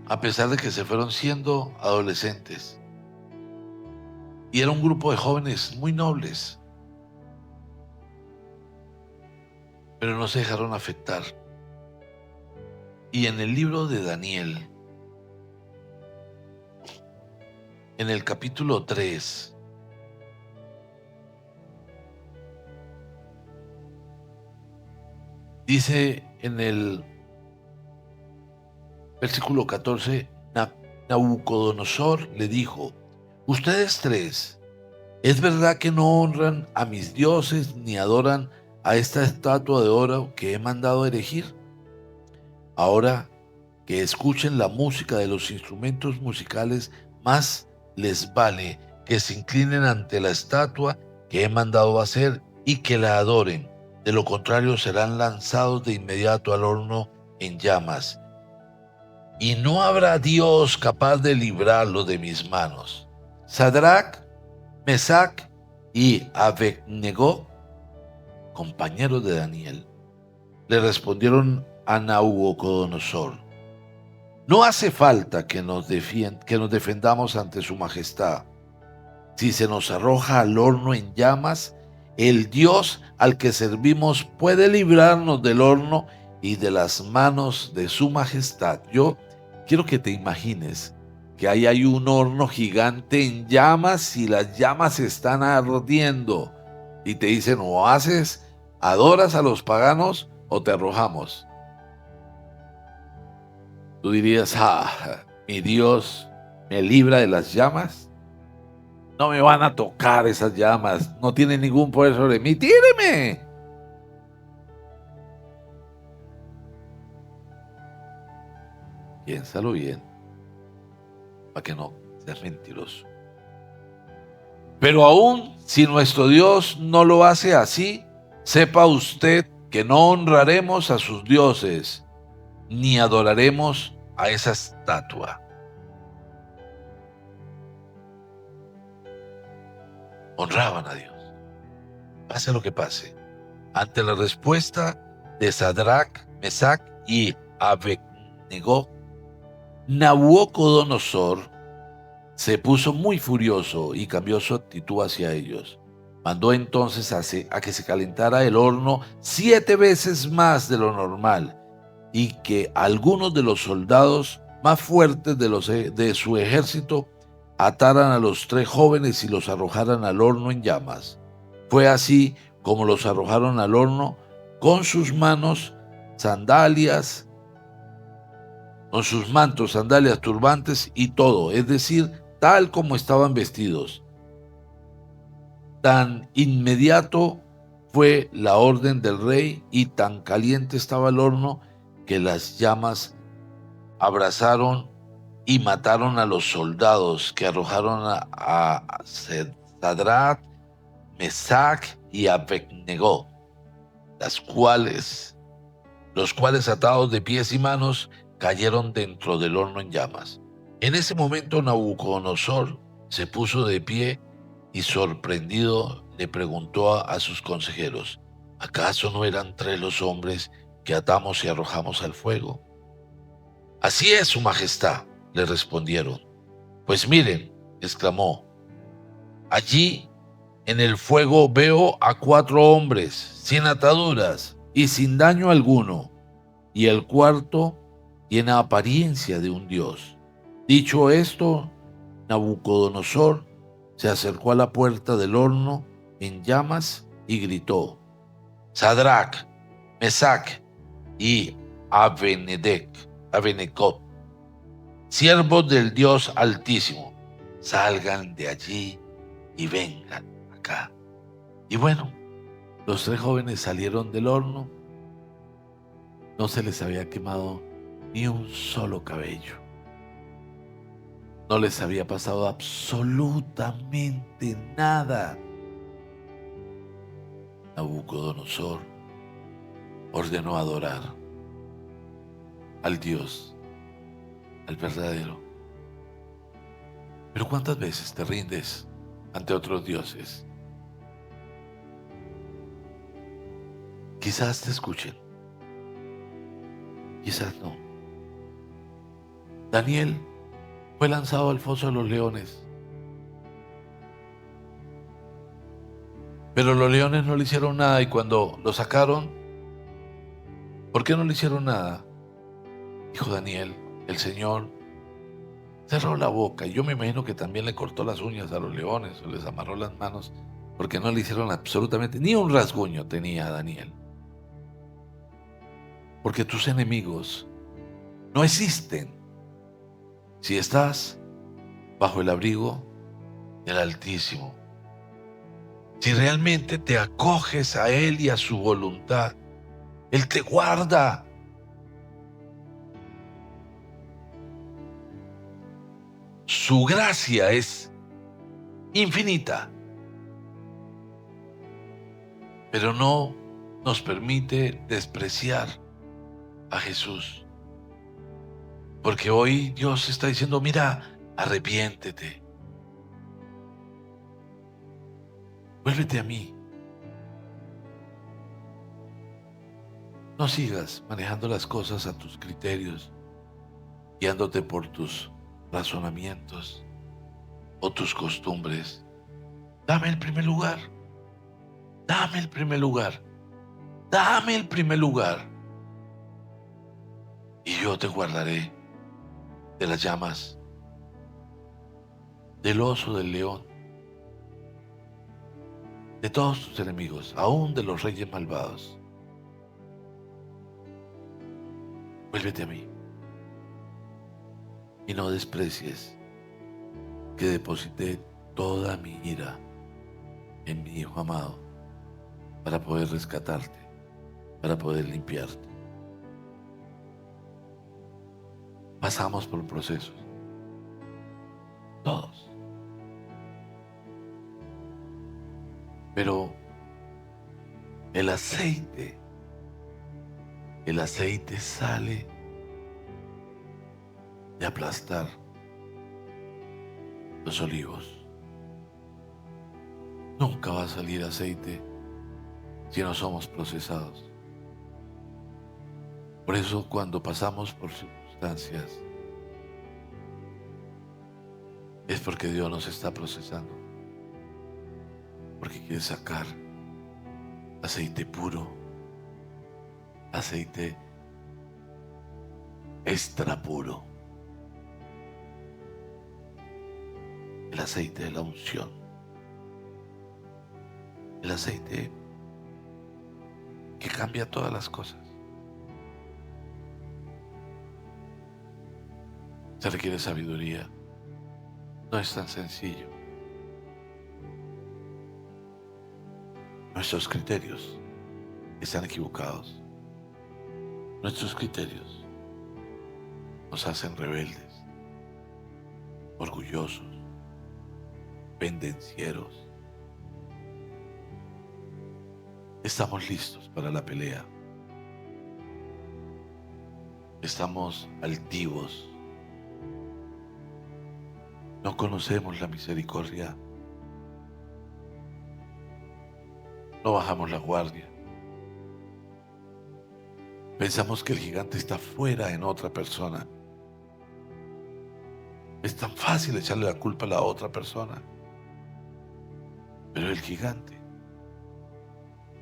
a pesar de que se fueron siendo adolescentes. Y era un grupo de jóvenes muy nobles, pero no se dejaron afectar. Y en el libro de Daniel, en el capítulo 3, dice en el versículo 14, Nabucodonosor le dijo: ustedes tres, ¿es verdad que no honran a mis dioses ni adoran a esta estatua de oro que he mandado erigir? Ahora que escuchen la música de los instrumentos musicales, más les vale que se inclinen ante la estatua que he mandado hacer y que la adoren. De lo contrario, serán lanzados de inmediato al horno en llamas. Y no habrá Dios capaz de librarlos de mis manos. Sadrach, Mesach y Abednego, compañeros de Daniel, le respondieron a Nabucodonosor: no hace falta que nos defendamos ante su majestad. Si se nos arroja al horno en llamas, el Dios al que servimos puede librarnos del horno y de las manos de su majestad. Yo quiero que te imagines que ahí hay un horno gigante en llamas y las llamas están ardiendo. Y te dicen: o adoras a los paganos o te arrojamos. Tú dirías: mi Dios me libra de las llamas. No me van a tocar esas llamas. No tienen ningún poder sobre mí. ¡Tíreme! Piénsalo bien, para que no seas mentiroso. Pero aún si nuestro Dios no lo hace así, sepa usted que no honraremos a sus dioses, ni adoraremos a esa estatua. Honraban a Dios, pase lo que pase. Ante la respuesta de Sadrach, Mesach y Abednego, Nabucodonosor se puso muy furioso y cambió su actitud hacia ellos. Mandó entonces a que se calentara el horno 7 veces más de lo normal, y que algunos de los soldados más fuertes de su ejército ataran a los 3 jóvenes y los arrojaran al horno en llamas. Fue así como los arrojaron al horno con sus manos, sandalias, con sus mantos, sandalias, turbantes y todo, es decir, tal como estaban vestidos. Tan inmediato fue la orden del rey y tan caliente estaba el horno que las llamas abrazaron y mataron a los soldados que arrojaron a Sadrach, Mesach y Abednego. los cuales atados de pies y manos cayeron dentro del horno en llamas. En ese momento Nabucodonosor se puso de pie y sorprendido le preguntó a sus consejeros: ¿acaso no eran 3 los hombres que atamos y arrojamos al fuego? Así es, su majestad, le respondieron. Pues miren, exclamó, allí en el fuego veo a 4 hombres sin ataduras y sin daño alguno, y el cuarto tiene apariencia de un dios. Dicho esto, Nabucodonosor se acercó a la puerta del horno en llamas y gritó: Sadrach, Mesach y Abednego, siervos del Dios Altísimo, salgan de allí y vengan acá. Y bueno, los 3 jóvenes salieron del horno. No se les había quemado ni un solo cabello. No les había pasado absolutamente nada. Nabucodonosor ordenó adorar al Dios, al verdadero. Pero ¿cuántas veces te rindes ante otros dioses? Quizás te escuchen, quizás no. Daniel fue lanzado al foso de los leones, pero los leones no le hicieron nada, y cuando lo sacaron, ¿por qué no le hicieron nada? Dijo Daniel: el Señor cerró la boca, y yo me imagino que también le cortó las uñas a los leones o les amarró las manos, porque no le hicieron absolutamente ni un rasguño tenía a Daniel. Porque tus enemigos no existen si estás bajo el abrigo del Altísimo. Si realmente te acoges a Él y a su voluntad, Él te guarda. Su gracia es infinita, pero no nos permite despreciar a Jesús. Porque hoy Dios está diciendo: mira, arrepiéntete, vuélvete a mí. No sigas manejando las cosas a tus criterios, guiándote por tus razonamientos o tus costumbres. Dame el primer lugar, dame el primer lugar, dame el primer lugar, y yo te guardaré de las llamas, del oso, del león, de todos tus enemigos, aún de los reyes malvados. Vuélvete a mí y no desprecies que deposité toda mi ira en mi Hijo amado para poder rescatarte, para poder limpiarte. Pasamos por procesos, todos, pero el aceite sale de aplastar los olivos. Nunca va a salir aceite si no somos procesados. Por eso, cuando pasamos por circunstancias, es porque Dios nos está procesando, porque quiere sacar aceite puro, aceite extra puro, el aceite de la unción, el aceite que cambia todas las cosas. Se requiere sabiduría. No es tan sencillo. Nuestros criterios están equivocados. Nuestros criterios nos hacen rebeldes, orgullosos, pendencieros. Estamos listos para la pelea. Estamos altivos. No conocemos la misericordia. No bajamos la guardia. Pensamos que el gigante está fuera en otra persona. Es tan fácil echarle la culpa a la otra persona. Pero el gigante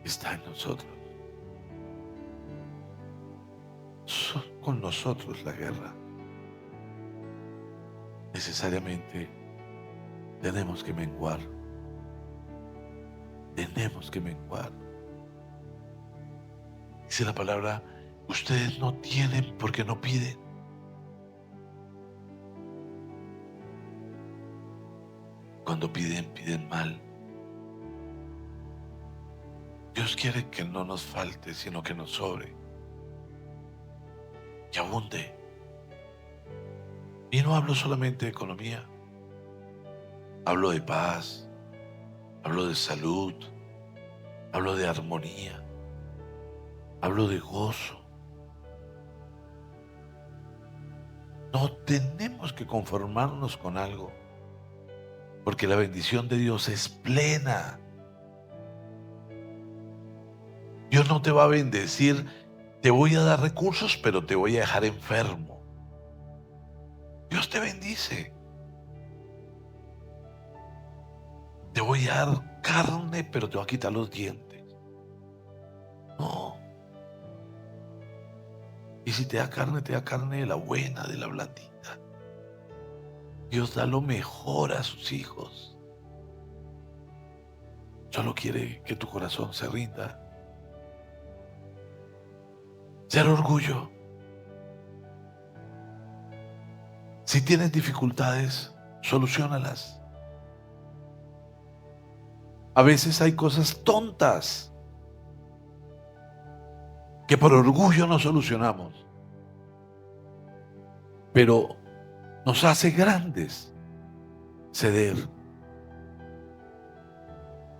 está en nosotros. Con nosotros la guerra. Necesariamente tenemos que menguar. Tenemos que menguar. Dice la palabra, ustedes no tienen porque no piden. Cuando piden, piden mal. Dios quiere que no nos falte, sino que nos sobre. Que abunde. Y no hablo solamente de economía. Hablo de paz. Hablo de salud. Hablo de armonía. Hablo de gozo. No tenemos que conformarnos con algo, porque la bendición de Dios es plena. Dios no te va a bendecir, te voy a dar recursos, pero te voy a dejar enfermo. Dios te bendice. Te voy a dar carne, pero te voy a quitar los dientes. No. Y si te da carne de la buena, de la blandita. Dios da lo mejor a sus hijos. Solo quiere que tu corazón se rinda. Ser orgullo. Si tienes dificultades, soluciónalas. A veces hay cosas tontas que por orgullo no solucionamos, pero nos hace grandes ceder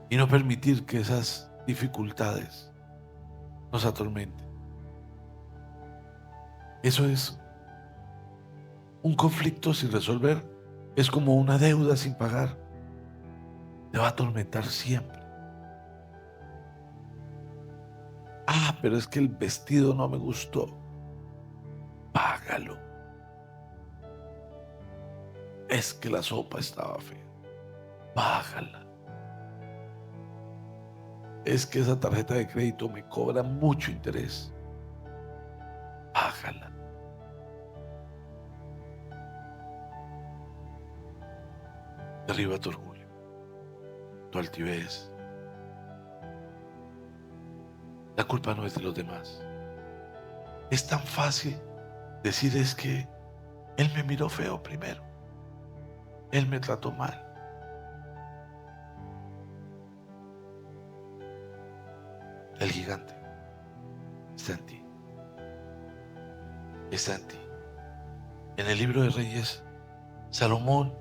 y no permitir que esas dificultades nos atormenten. Eso es un conflicto sin resolver, es como una deuda sin pagar. Te va a atormentar siempre. Pero es que el vestido no me gustó. Págalo. Es que la sopa estaba fea. Págala. Es que esa tarjeta de crédito me cobra mucho interés. Págala. Derriba tu orgullo, tu altivez. La culpa no es de los demás. Es tan fácil decir, es que él me miró feo primero. Él me trató mal. El gigante está en ti. Está en ti. En el libro de Reyes, Salomón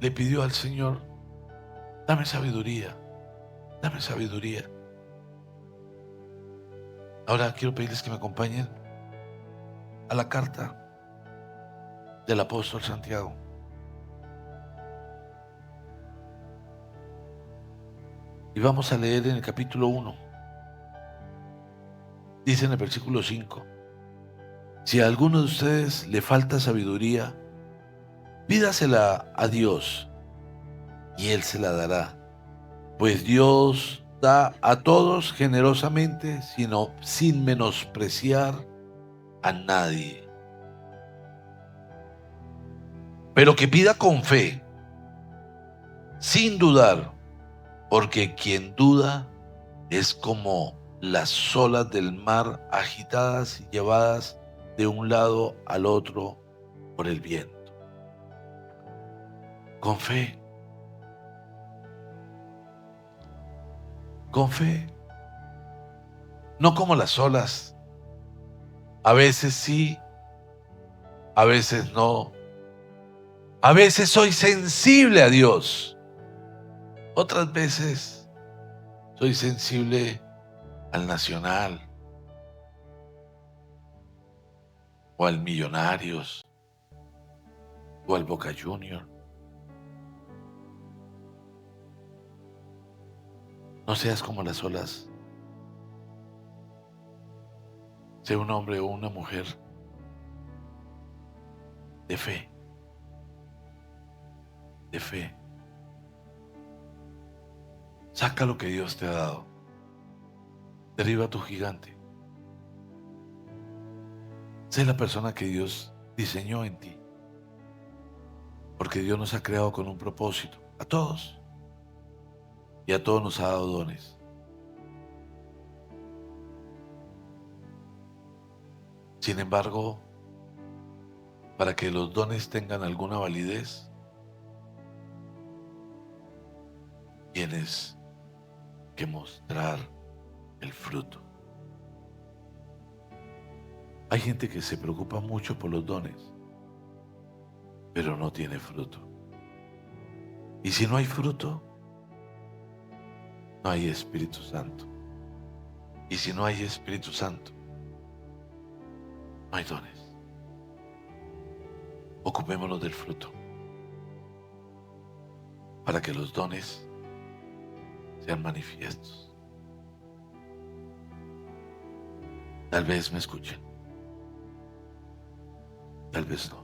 le pidió al Señor, dame sabiduría, dame sabiduría. Ahora quiero pedirles que me acompañen a la carta del apóstol Santiago. Y vamos a leer en el capítulo 1. Dice en el versículo 5, si a alguno de ustedes le falta sabiduría, pídasela a Dios y Él se la dará, pues Dios da a todos generosamente, sin menospreciar a nadie. Pero que pida con fe, sin dudar, porque quien duda es como las olas del mar agitadas y llevadas de un lado al otro por el viento. Con fe. Con fe. No como las olas. A veces sí, a veces no. A veces soy sensible a Dios. Otras veces Soy sensible al Nacional o al Millonarios o al Boca Junior. No seas como las olas. Sé un hombre o una mujer de fe, de fe. Saca lo que Dios te ha dado. Derriba a tu gigante. Sé la persona que Dios diseñó en ti. Porque Dios nos ha creado con un propósito. A todos. Y a todos nos ha dado dones. Sin embargo, para que los dones tengan alguna validez, tienes que mostrar el fruto. Hay gente que se preocupa mucho por los dones, pero no tiene fruto. Y si no hay fruto, no hay Espíritu Santo. Y si no hay Espíritu Santo, no hay dones. Ocupémonos del fruto para que los dones sean manifiestos. Tal vez me escuchen, tal vez no.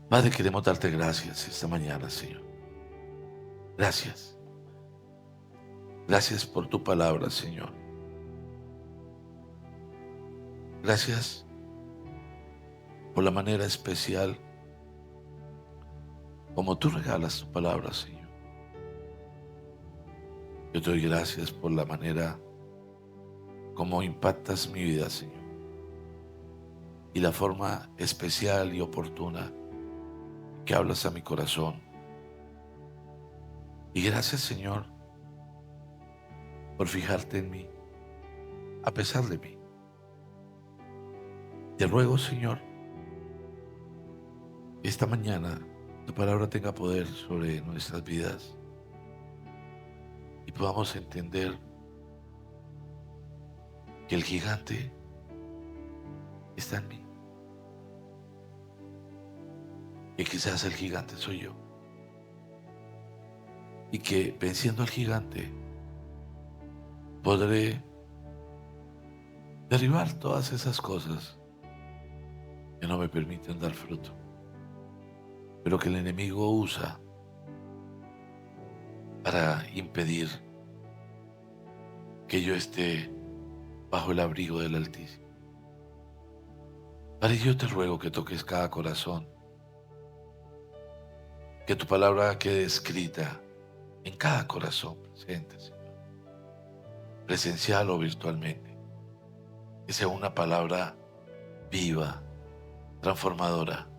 Padre, queremos darte gracias esta mañana, Señor. Gracias. Gracias por tu palabra, Señor. Gracias por la manera especial como tú regalas tu palabra, Señor. Yo te doy gracias por la manera como impactas mi vida, Señor. Y la forma especial y oportuna que hablas a mi corazón. Y gracias, Señor, por fijarte en mí, a pesar de mí. Te ruego, Señor, que esta mañana tu palabra tenga poder sobre nuestras vidas y podamos entender que el gigante está en mí. Que quizás el gigante soy yo. Y que venciendo al gigante podré derribar todas esas cosas que no me permiten dar fruto, pero que el enemigo usa para impedir que yo esté bajo el abrigo del Altísimo. Padre, yo te ruego que toques cada corazón, que tu palabra quede escrita en cada corazón presente, Señor, presencial o virtualmente, que sea una palabra viva, transformadora,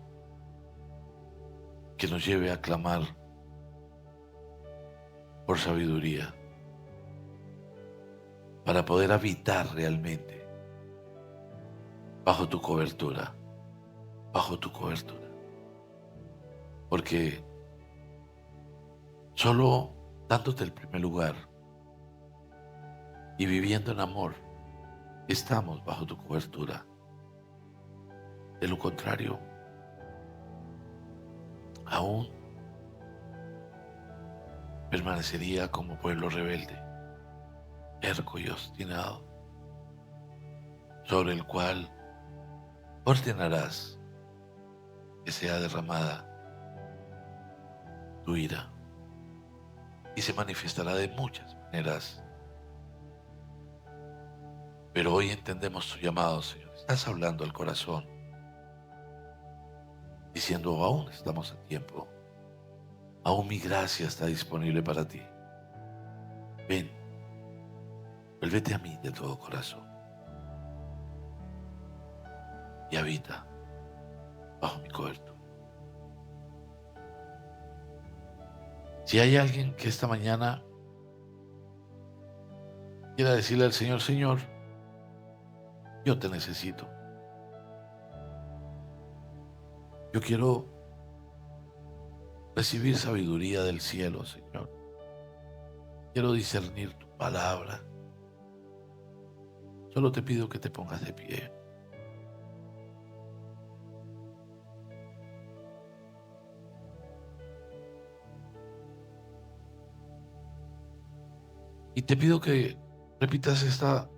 que nos lleve a clamar por sabiduría, para poder habitar realmente bajo tu cobertura, porque solo dándote el primer lugar y viviendo en amor, estamos bajo tu cobertura. De lo contrario, aún permanecería como pueblo rebelde, terco y obstinado, sobre el cual ordenarás que sea derramada tu ira y se manifestará de muchas maneras. Pero hoy entendemos tu llamado, Señor. Estás hablando al corazón, diciendo, aún estamos a tiempo, aún mi gracia está disponible para ti. Ven, vuélvete a mí de todo corazón y habita bajo mi cobertura. Si hay alguien que esta mañana quiera decirle al Señor, Señor, yo te necesito. Yo quiero recibir sabiduría del cielo, Señor. Quiero discernir tu palabra. Solo te pido que te pongas de pie. Y te pido que repitas esta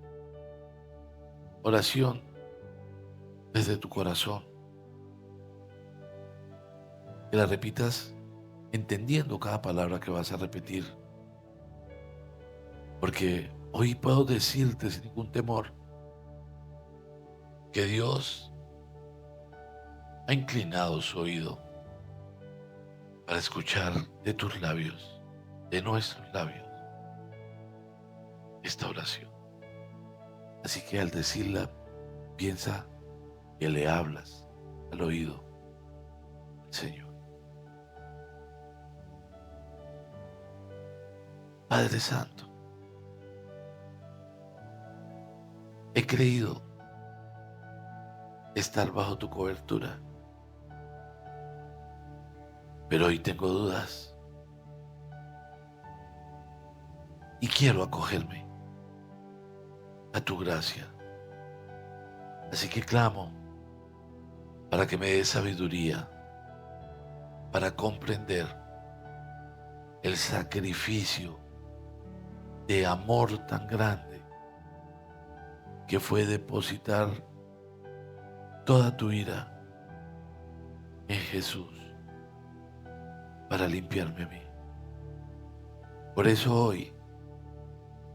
oración desde tu corazón. Que la repitas entendiendo cada palabra que vas a repetir. Porque hoy puedo decirte sin ningún temor que Dios ha inclinado su oído para escuchar de tus labios, de nuestros labios, esta oración. Así que al decirla, piensa que le hablas al oído del Señor. Padre Santo, he creído estar bajo tu cobertura, pero hoy tengo dudas y quiero acogerme a tu gracia. Así que clamo para que me des sabiduría para comprender el sacrificio de amor tan grande que fue depositar toda tu ira en Jesús para limpiarme a mí. Por eso hoy,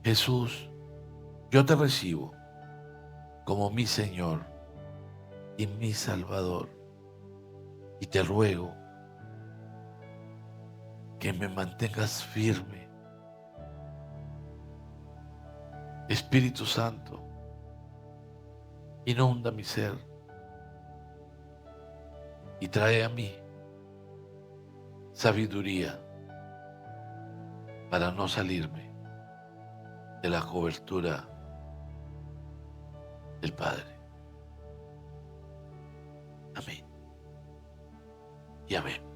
Jesús, yo te recibo como mi Señor y mi Salvador y te ruego que me mantengas firme. Espíritu Santo, inunda mi ser y trae a mí sabiduría para no salirme de la cobertura del Padre. Amén y amén.